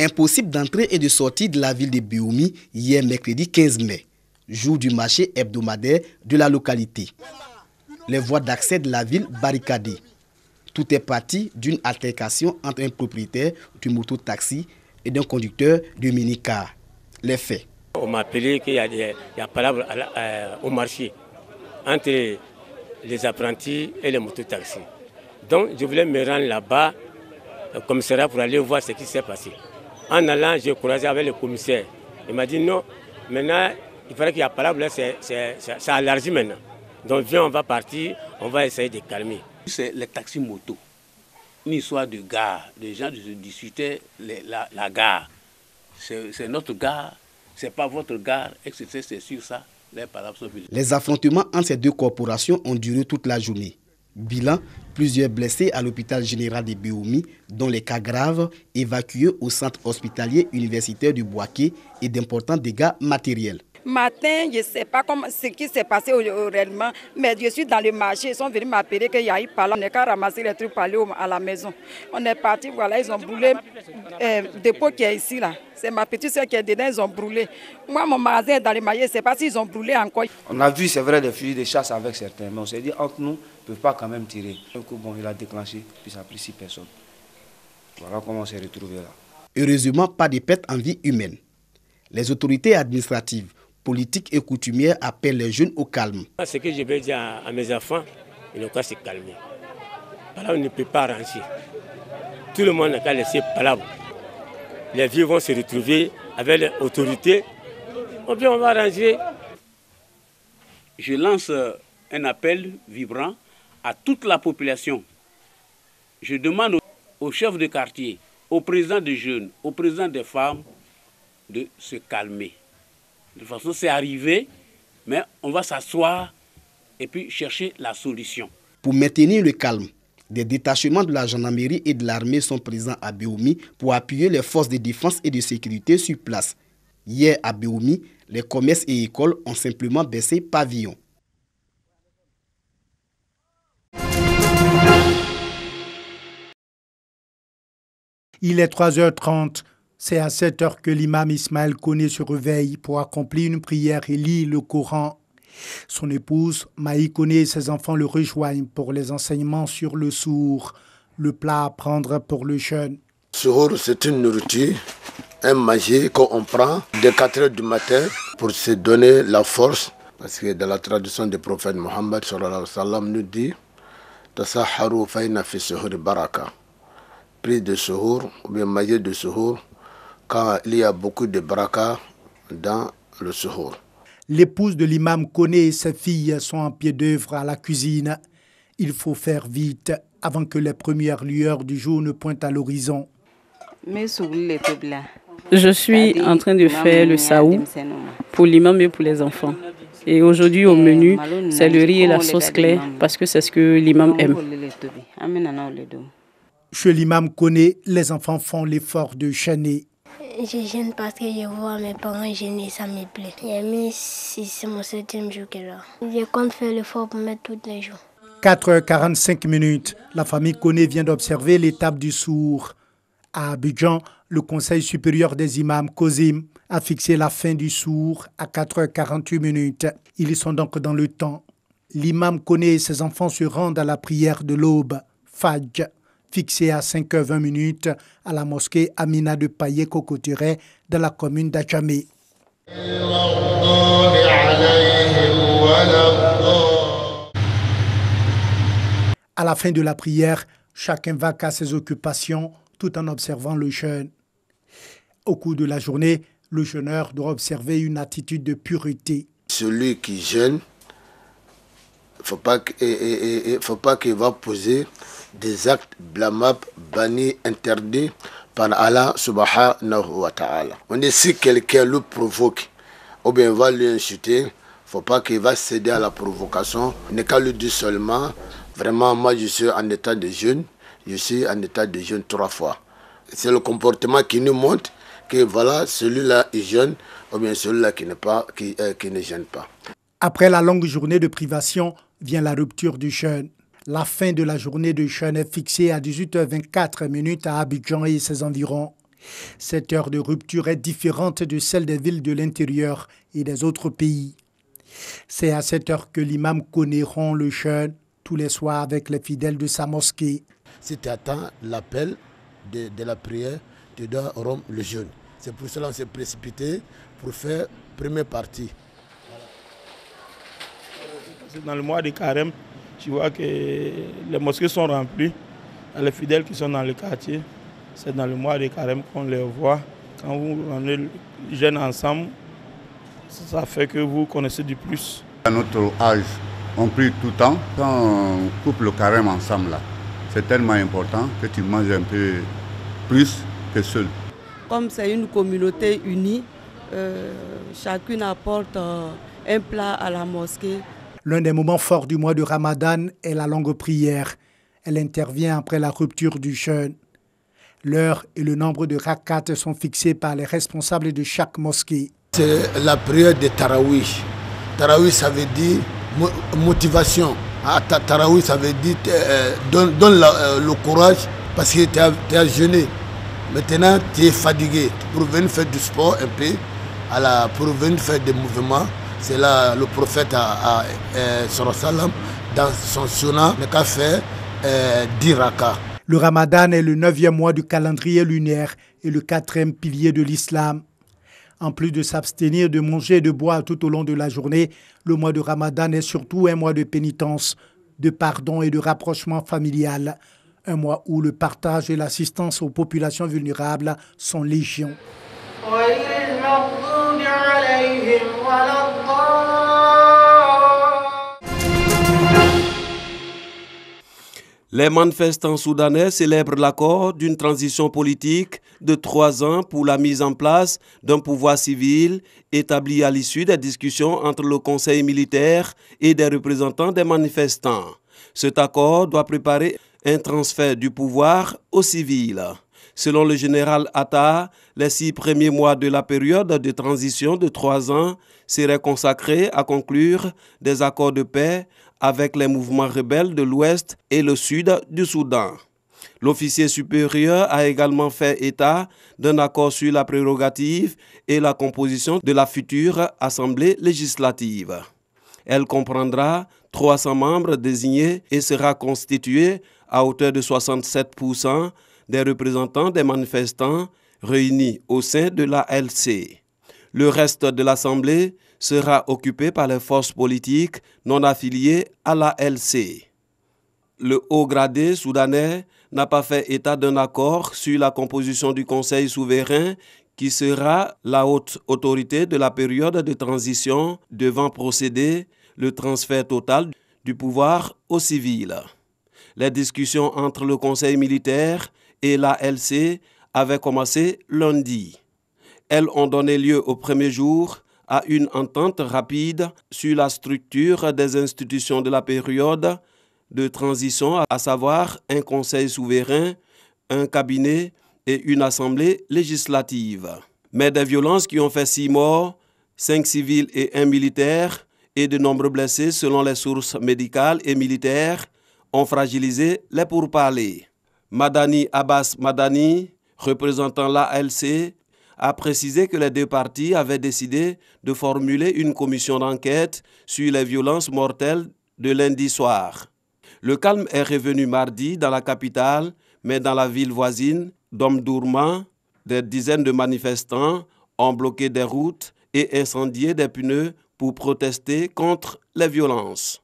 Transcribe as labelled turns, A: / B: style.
A: Impossible d'entrer et de sortir de la ville de Béoumi hier mercredi 15 mai, jour du marché hebdomadaire de la localité. Les voies d'accès de la ville barricadées. Tout est parti d'une altercation entre un propriétaire du moto-taxi et d'un conducteur de minicar. Les faits.
B: On m'a appelé qu'il y a palabre au marché entre les apprentis et les mototaxis. Donc je voulais me rendre là-bas au commissariat pour aller voir ce qui s'est passé. En allant, j'ai croisé avec le commissaire. Il m'a dit non, maintenant il fallait qu'il y a palabre, là, ça élargit maintenant. Donc viens, on va partir, on va essayer de calmer.
C: C'est les taxis motos, une histoire de gare. Les gens discutaient la gare. C'est notre gare, c'est pas votre gare, etc. C'est sur ça.
A: Les affrontements entre ces deux corporations ont duré toute la journée. Bilan, plusieurs blessés à l'hôpital général de Béoumi, dont les cas graves, évacués au centre hospitalier universitaire du Boaké et d'importants dégâts matériels.
D: Matin, je ne sais pas ce qui s'est passé réellement, mais je suis dans le marché, ils sont venus m'appeler qu'il y a eu par là. On n'est qu'à ramasser les trucs pour aller à la maison. On est parti, voilà, ils ont brûlé le dépôt qui est ici, là. C'est ma petite soeur qui est dedans, ils ont brûlé. Moi, mon magasin est dans le marché, je ne sais pas s'ils ont brûlé encore.
E: On a vu, c'est vrai, des fusils de chasse avec certains, mais on s'est dit, entre nous, ils ne peuvent pas quand même tirer. Un coup, bon, il a déclenché, puis ça a pris 6 personnes. Voilà comment on s'est retrouvés là.
A: Heureusement, pas de pertes en vie humaine. Les autorités administratives, politiques et coutumières appellent les jeunes au calme.
B: Ce que je vais dire à mes enfants, ils n'ont qu'à se calmer. Là, on ne peut pas ranger. Tout le monde n'a qu'à laisser palabre. Les vieux vont se retrouver avec l'autorité. On va ranger.
C: Je lance un appel vibrant à toute la population. Je demande aux chefs de quartier, aux présidents des jeunes, aux présidents des femmes de se calmer. De toute façon, c'est arrivé, mais on va s'asseoir et puis chercher la solution.
A: Pour maintenir le calme, des détachements de la gendarmerie et de l'armée sont présents à Béoumi pour appuyer les forces de défense et de sécurité sur place. Hier à Béoumi, les commerces et écoles ont simplement baissé pavillon.
F: Il est 3h30. C'est à 7h que l'imam Ismaël Koné se réveille pour accomplir une prière et lire le Coran. Son épouse, Maï Koné et ses enfants le rejoignent pour les enseignements sur le sourd, le plat à prendre pour le jeûne.
G: Sourd, c'est une nourriture, un manger qu'on prend dès 4h du matin pour se donner la force. Parce que dans la tradition du prophète Mohammed sallallahu alayhi wa sallam nous dit « Tasaharu faïna fi suhuri baraka » Prise de suhour ou bien manger de suhour quand il y a beaucoup de baraka dans le suhour.
F: L'épouse de l'imam Koné et ses filles sont en pied d'œuvre à la cuisine. Il faut faire vite avant que les premières lueurs du jour ne pointent à l'horizon.
H: Je suis en train de faire le saou pour l'imam et pour les enfants. Et aujourd'hui au menu, c'est le riz et la sauce claire parce que c'est ce que l'imam aime.
F: Chez l'imam Koné, les enfants font l'effort de jeûner.
I: Je gêne parce que je vois mes parents gêner, ça me plaît. C'est mon 7e jour que là. Je compte faire l'effort pour mettre tous les jours.
F: 4h45, la famille Koné vient d'observer l'étape du sourd. À Abidjan, le Conseil supérieur des imams, COSIM, a fixé la fin du sourd à 4h48. Ils sont donc dans le temps. L'imam Koné et ses enfants se rendent à la prière de l'aube, Fajr, fixée à 5h20 à la mosquée Amina de Paillé-Cocotiret dans la commune d'Adjamé. À la fin de la prière, chacun va à ses occupations tout en observant le jeûne. Au cours de la journée, le jeûneur doit observer une attitude de pureté.
G: Celui qui jeûne, il ne faut pas qu'il va poser des actes blâmables, bannis, interdits par Allah subhanahu wa ta'ala. On dit si quelqu'un le provoque ou bien va lui insulter, il ne faut pas qu'il va céder à la provocation. Il n'est qu'à lui dire seulement, vraiment moi je suis en état de jeûne, je suis en état de jeûne 3 fois. C'est le comportement qui nous montre que voilà, celui-là est jeûne ou bien celui-là qui ne jeûne pas.
F: Après la longue journée de privation, vient la rupture du jeûne. La fin de la journée de jeûne est fixée à 18h24 à Abidjan et ses environs. Cette heure de rupture est différente de celle des villes de l'intérieur et des autres pays. C'est à cette heure que l'imam Koné rompt le jeûne tous les soirs avec les fidèles de sa mosquée.
G: Si tu attends l'appel de la prière, tu dois rompre le jeûne. C'est pour cela qu'on s'est précipité pour faire la première partie.
J: Dans le mois de carême, tu vois que les mosquées sont remplies. Les fidèles qui sont dans le quartier, c'est dans le mois de carême qu'on les voit. Quand vous rendez le jeûne ensemble, ça fait que vous connaissez du plus.
K: À notre âge, on prie tout le temps. Quand on coupe le carême ensemble, c'est tellement important que tu manges un peu plus que seul.
L: Comme c'est une communauté unie, chacune apporte un plat à la mosquée.
F: L'un des moments forts du mois de Ramadan est la longue prière. Elle intervient après la rupture du jeûne. L'heure et le nombre de rakats sont fixés par les responsables de chaque mosquée.
G: C'est la prière de Tarawih. Tarawih, ça veut dire motivation. Tarawih, ça veut dire donne le courage parce que tu as jeûné. Maintenant, tu es fatigué. Pour venir faire du sport un peu, pour venir faire des mouvements, c'est là le prophète sallam dans son sunnah n'a qu'à faire 10 rakats.
F: Le Ramadan est le 9e mois du calendrier lunaire et le 4e pilier de l'islam. En plus de s'abstenir de manger et de boire tout au long de la journée, le mois de Ramadan est surtout un mois de pénitence, de pardon et de rapprochement familial. Un mois où le partage et l'assistance aux populations vulnérables sont légion.
M: Les manifestants soudanais célèbrent l'accord d'une transition politique de 3 ans pour la mise en place d'un pouvoir civil établi à l'issue des discussions entre le conseil militaire et des représentants des manifestants. Cet accord doit préparer un transfert du pouvoir aux civils. Selon le général Atta, les 6 premiers mois de la période de transition de 3 ans seraient consacrés à conclure des accords de paix avec les mouvements rebelles de l'Ouest et le Sud du Soudan. L'officier supérieur a également fait état d'un accord sur la prérogative et la composition de la future Assemblée législative. Elle comprendra 300 membres désignés et sera constituée à hauteur de 67% des représentants des manifestants réunis au sein de l'ALC. Le reste de l'Assemblée sera occupé par les forces politiques non affiliées à l'ALC. Le haut gradé soudanais n'a pas fait état d'un accord sur la composition du Conseil souverain qui sera la haute autorité de la période de transition devant procéder le transfert total du pouvoir aux civils. Les discussions entre le Conseil militaire et l'ALC avaient commencé lundi. Elles ont donné lieu au premier jour à une entente rapide sur la structure des institutions de la période de transition, à savoir un conseil souverain, un cabinet et une assemblée législative. Mais des violences qui ont fait 6 morts, 5 civils et 1 militaire, et de nombreux blessés selon les sources médicales et militaires, ont fragilisé les pourparlers. Madani Abbas Madani, représentant l'ALC, a précisé que les 2 parties avaient décidé de formuler une commission d'enquête sur les violences mortelles de lundi soir. Le calme est revenu mardi dans la capitale, mais dans la ville voisine d'Omdurman, des dizaines de manifestants ont bloqué des routes et incendié des pneus pour protester contre les violences.